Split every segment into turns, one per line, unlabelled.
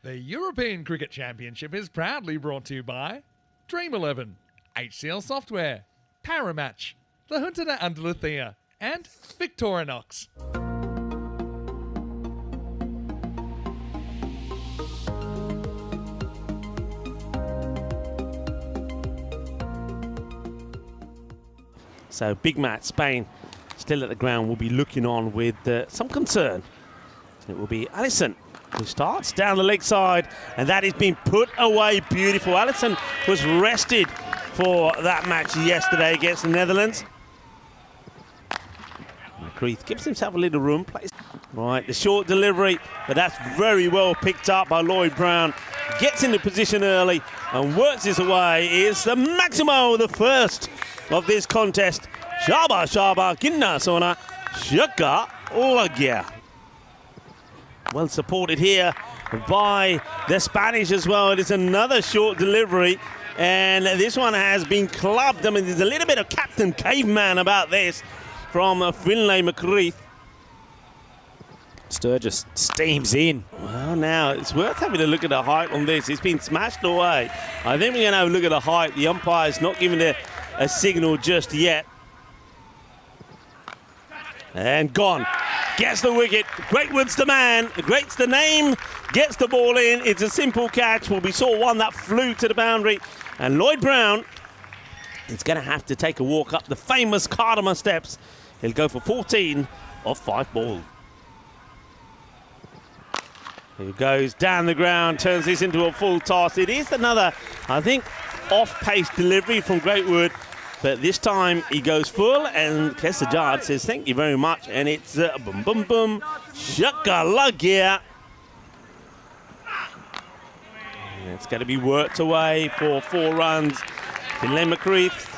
The European Cricket Championship is proudly brought to you by Dream 11, HCL Software, Paramatch, the Junta de Andalucía, and Victorinox.
So big match, Spain still at the ground, will be looking on with some concern. It will be Allison who starts down the leg side, and that has been put away beautiful. Allison was rested for that match yesterday against the Netherlands. McCreath gives himself a little room. Right, the short delivery, but that's very well picked up by Lloyd Brown. Gets into position early and works his way. Is the Maximo, the first of this contest. Shaba Shaba Kinna Sona Shaka Olagia. Well supported here by the Spanish as well. It is another short delivery, and this one has been clubbed. I mean, there's a little bit of Captain Caveman about this from Finlay McCreath.
Sturgis steams in.
Well, now it's worth having a look at the height on this. It's been smashed away. I think we're going to have a look at the height. The umpire's not giving a signal just yet. And gone. Gets the wicket. Greatwood's the man. Great's the name. Gets the ball in. It's a simple catch. Well, we saw one that flew to the boundary. And Lloyd Brown is going to have to take a walk up the famous cardamom steps. He'll go for 14 off 5 balls. He goes down the ground, turns this into a full toss. It is another, I think, off-pace delivery from Greatwood. But this time he goes full, and Kesajad says thank you very much, and it's boom boom boom shakalagia. It's going to be worked away for 4 runs. Finlay McCreath.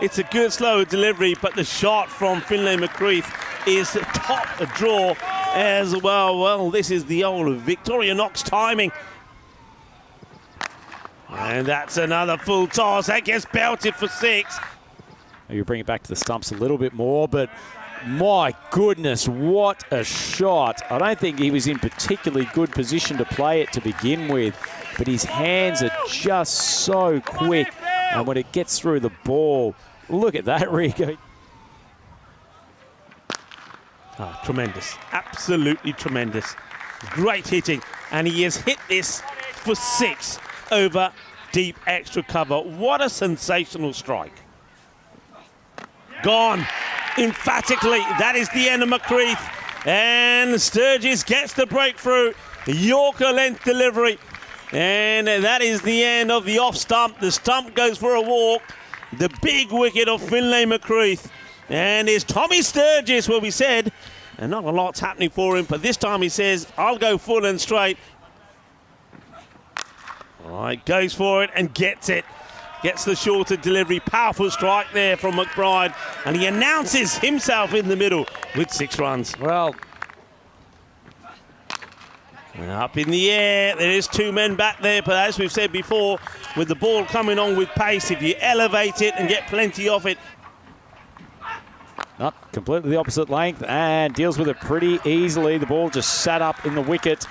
It's a good slow delivery, but the shot from Finlay McCreath is top draw as well. Well, this is the old Victorinox timing. And that's another full toss. That gets belted for 6.
You bring it back to the stumps a little bit more, but my goodness, what a shot. I don't think he was in particularly good position to play it to begin with, but his hands are just so quick. And when it gets through the ball, look at that, Rico.
Oh, tremendous. Absolutely tremendous. Great hitting. And he has hit this for 6 over deep extra cover. What a sensational strike. Gone. Emphatically, that is the end of McCreath. And Sturgis gets the breakthrough. Yorker length delivery. And that is the end of the off stump. The stump goes for a walk. The big wicket of Finlay McCreath. And it's Tommy Sturgis, where we said, and not a lot's happening for him, but this time he says, I'll go full and straight. All right, goes for it and gets it. Gets the shorter delivery. Powerful strike there from McBride. And he announces himself in the middle with 6 runs.
Well,
up in the air, there is 2 men back there, but as we've said before, with the ball coming on with pace, if you elevate it and get plenty of it.
Not completely the opposite length, and deals with it pretty easily. The ball just sat up in the wicket.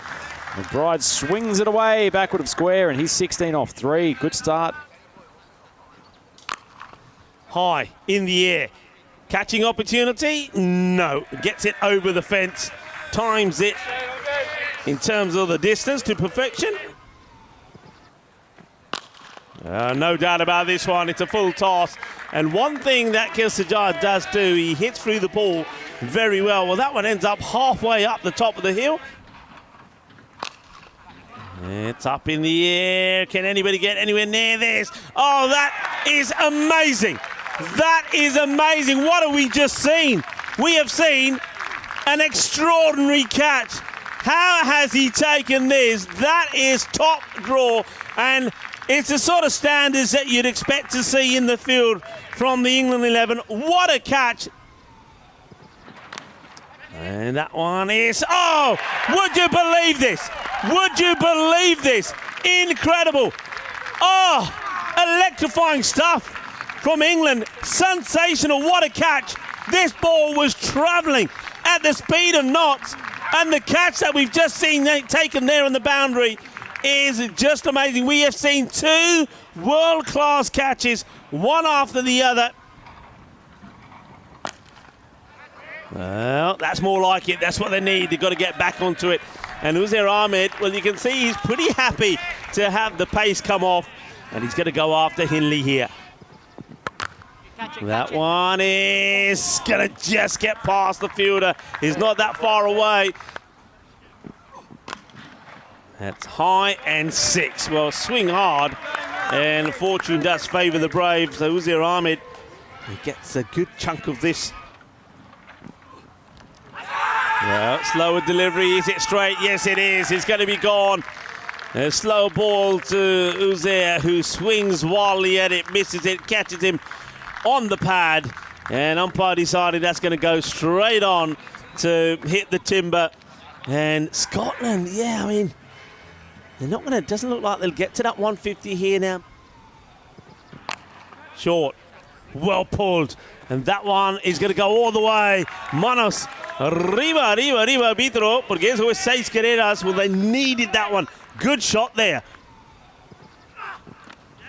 McBride swings it away, backward of square, and he's 16 off 3. Good start.
High in the air. Catching opportunity? No. Gets it over the fence. Times it in terms of the distance to perfection. No doubt about this one. It's a full toss. And one thing that Kesajad does do, he hits through the ball very well. Well, that one ends up halfway up the top of the hill. It's up in the air. Can anybody get anywhere near this? Oh, that is amazing. That is amazing. What have we just seen? We have seen an extraordinary catch. How has he taken this? That is top draw, and it's the sort of standards that you'd expect to see in the field from the England 11. What a catch. And that one is, oh, would you believe this? Would you believe this? Incredible. Oh, electrifying stuff from England. Sensational, what a catch. This ball was travelling at the speed of knots, And the catch that we've just seen taken there on the boundary is just amazing. We have seen two world-class catches, one after the other. Well, that's more like it. That's what they need. They've got to get back onto it. And Uzair Ahmed, well, you can see he's pretty happy to have the pace come off. And he's going to go after Hindley here. That one is going to just get past the fielder. He's not that far away. That's high and 6. Well, swing hard. And fortune does favour the Braves. So Uzair Ahmed, he gets a good chunk of this. Well, slower delivery. Is it straight? Yes, it is. It's going to be gone. A slow ball to Uzair, who swings wildly at it, misses it, catches him on the pad. And umpire decided that's going to go straight on to hit the timber. And Scotland, yeah, I mean, they're not going to, doesn't look like they'll get to that 150 here now. Short, well pulled. And that one is going to go all the way. Manos, arriba, arbitro, porque eso es 6 carreras. Well, they needed that one. Good shot there.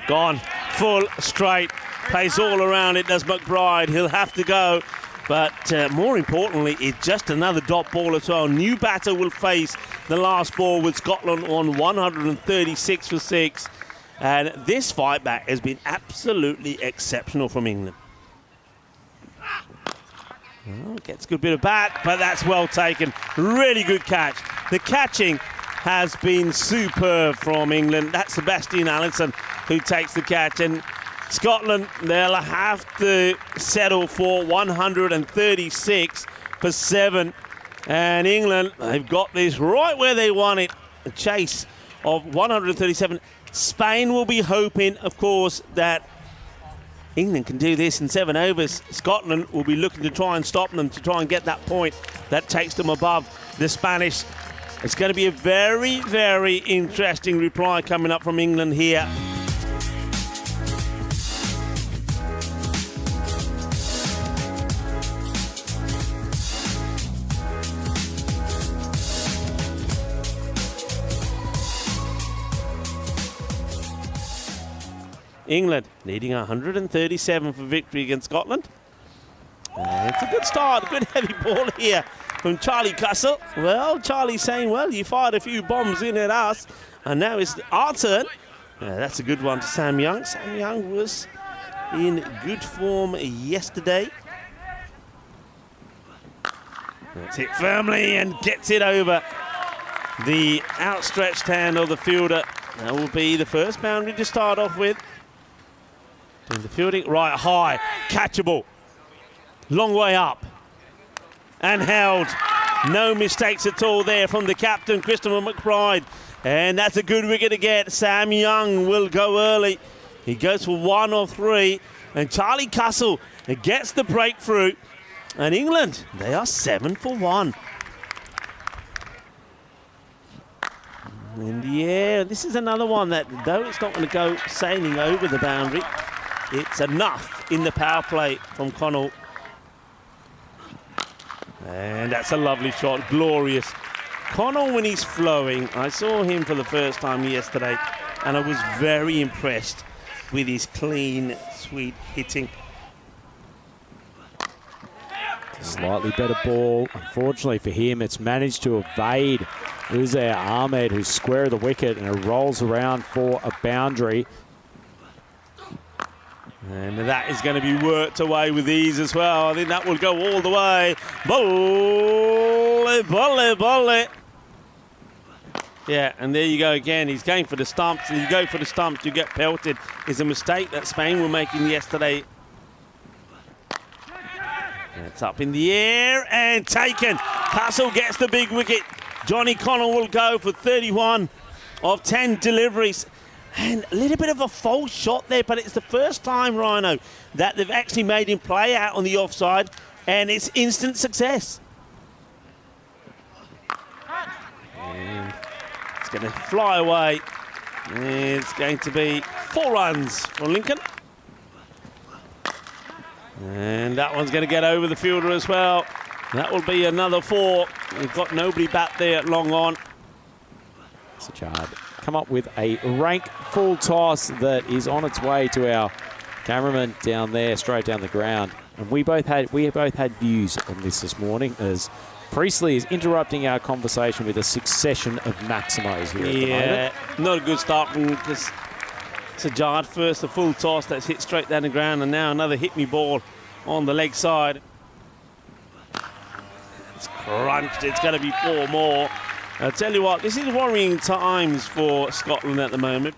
Gone, full, straight. Pace all around it, does McBride. He'll have to go. But more importantly, it's just another dot ball as well. New batter will face the last ball with Scotland on 136 for 6. And this fight back has been absolutely exceptional from England. Oh, gets a good bit of bat, but that's well taken. Really good catch. The catching has been superb from England. That's Sebastian Allison who takes the catch. And Scotland, they'll have to settle for 136 for 7. And England, they've got this right where they want it. A chase of 137. Spain will be hoping, of course, that England can do this in 7 overs. Scotland will be looking to try and stop them, to try and get that point that takes them above the Spanish. It's going to be a very, very interesting reply coming up from England here. England needing 137 for victory against Scotland. And it's a good start, a good heavy ball here from Charlie Castle. Well, Charlie's saying, well, you fired a few bombs in at us, and now it's our turn. That's a good one to Sam Young. Sam Young was in good form yesterday. That's hit firmly and gets it over the outstretched hand of the fielder. That will be the first boundary to start off with. Doing the fielding, right high, catchable. Long way up. And held. No mistakes at all there from the captain, Christopher McBride. And that's a good wicket to get. Sam Young will go early. He goes for 1 of 3. And Charlie Castle gets the breakthrough. And England, they are 7 for 1. In the air, this is another one that, though it's not going to go sailing over the boundary, it's enough in the power play from Connell. And that's a lovely shot, glorious. Connell, when he's flowing, I saw him for the first time yesterday, and I was very impressed with his clean, sweet hitting.
Slightly better ball. Unfortunately for him, it's managed to evade Uzair Ahmed, who's square of the wicket, and it rolls around for a boundary.
And that is going to be worked away with ease as well. I think that will go all the way. Volley. Yeah, and there you go again. He's going for the stumps. And you go for the stumps, you get pelted. It's a mistake that Spain were making yesterday. It's up in the air and taken. Castle gets the big wicket. Johnny Connell will go for 31 of 10 deliveries. And a little bit of a false shot there, but it's the first time, Rhino, that they've actually made him play out on the offside, and it's instant success. And it's going to fly away. It's going to be 4 runs for Lincoln. And that one's going to get over the fielder as well. That will be another 4. We've got nobody back there long on.
Sajjad come up with a rank full toss that is on its way to our cameraman down there, straight down the ground. And we both had views on this morning as Priestley is interrupting our conversation with a succession of maximos here at the moment.
Not a good start from Sajjad. First a full toss that's hit straight down the ground, and now another hit me ball on the leg side. It's crunched. It's going to be 4 more. I'll tell you what, this is worrying times for Scotland at the moment.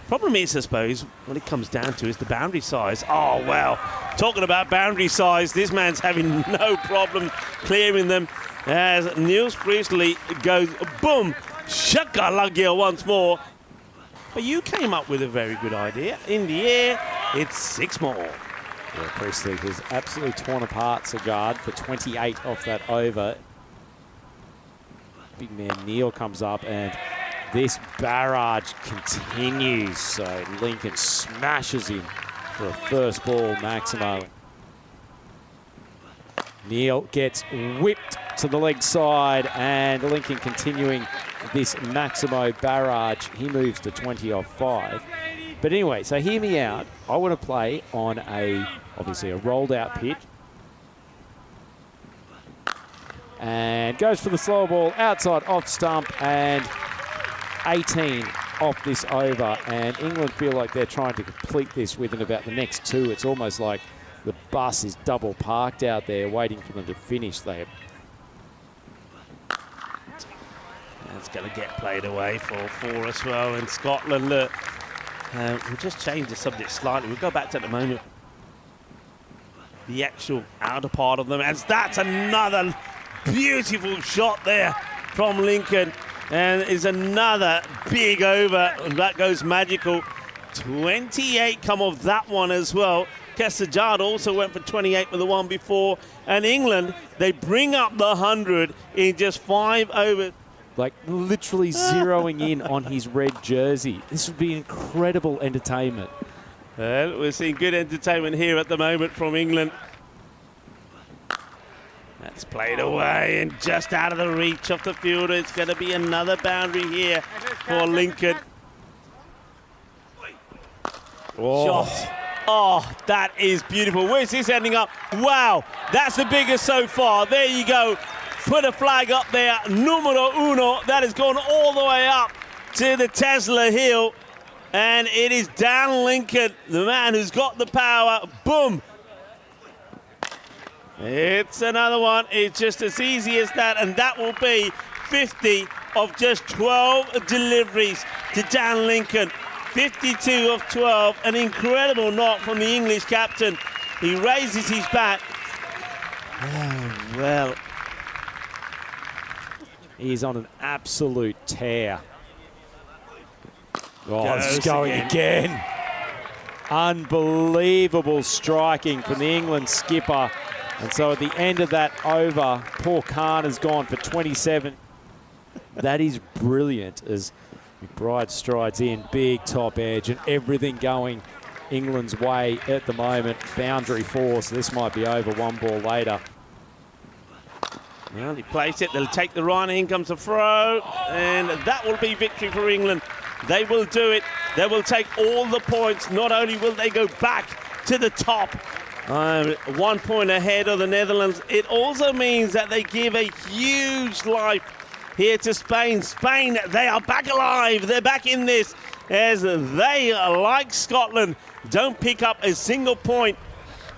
Problem is, I suppose, what it comes down to is the boundary size. Oh, well, talking about boundary size, this man's having no problem clearing them as Niels Priestley goes, boom, shakalagya once more. But you came up with a very good idea. In the air, it's 6 more.
Yeah, Priestley has absolutely torn apart Sajjad for 28 off that over. Big man Neil comes up and this barrage continues. So Lincoln smashes him for a first ball maximo. Neil gets whipped to the leg side and Lincoln continuing this maximo barrage. He moves to 20 off 5. But anyway, so hear me out. I want to play on obviously a rolled out pitch. And goes for the slow ball outside off stump and 18 off this over. And England feel like they're trying to complete this within about the next 2. It's almost like the bus is double parked out there waiting for them to finish. That's
going to get played away for 4 as well. And Scotland, look, we'll just change the subject slightly. We'll go back to the moment. The actual outer part of them, as that's another beautiful shot there from Lincoln, and is another big over, and that goes magical. 28 come off that one as well. Sajjad also went for 28 with the one before, and England, they bring up the 100 in just 5 overs.
Like literally zeroing in on his red jersey. This would be incredible entertainment.
Well, we're seeing good entertainment here at the moment from England. That's played away and just out of the reach of the fielder. It's going to be another boundary here for Lincoln.
Oh.
Shot. Oh, that is beautiful. Where's this ending up? Wow, that's the biggest so far. There you go. Put a flag up there. Numero 1. That has gone all the way up to the Tesla Hill. And it is Dan Lincoln, the man who's got the power. Boom. It's another one. It's just as easy as that, and that will be 50 of just 12 deliveries to Dan Lincoln. 52 of 12. An incredible knock from the English captain. He raises his bat. Oh, well.
He's on an absolute tear. Oh,
Goes
it's going again. Unbelievable striking from the England skipper. And so at the end of that over, poor Khan has gone for 27. That is brilliant as McBride strides in, big top edge, and everything going England's way at the moment. Boundary 4, so this might be over 1 ball later.
Well, he plays it, they'll take the run, in comes the throw, and that will be victory for England. They will do it. They will take all the points. Not only will they go back to the top, 1 point ahead of the Netherlands, it also means that they give a huge life here to Spain. Spain, they are back alive. They're back in this as they, like Scotland, don't pick up a single point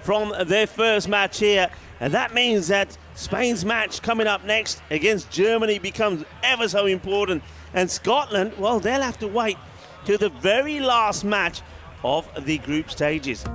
from their first match here. And that means that Spain's match coming up next against Germany becomes ever so important. And Scotland, well, they'll have to wait to the very last match of the group stages.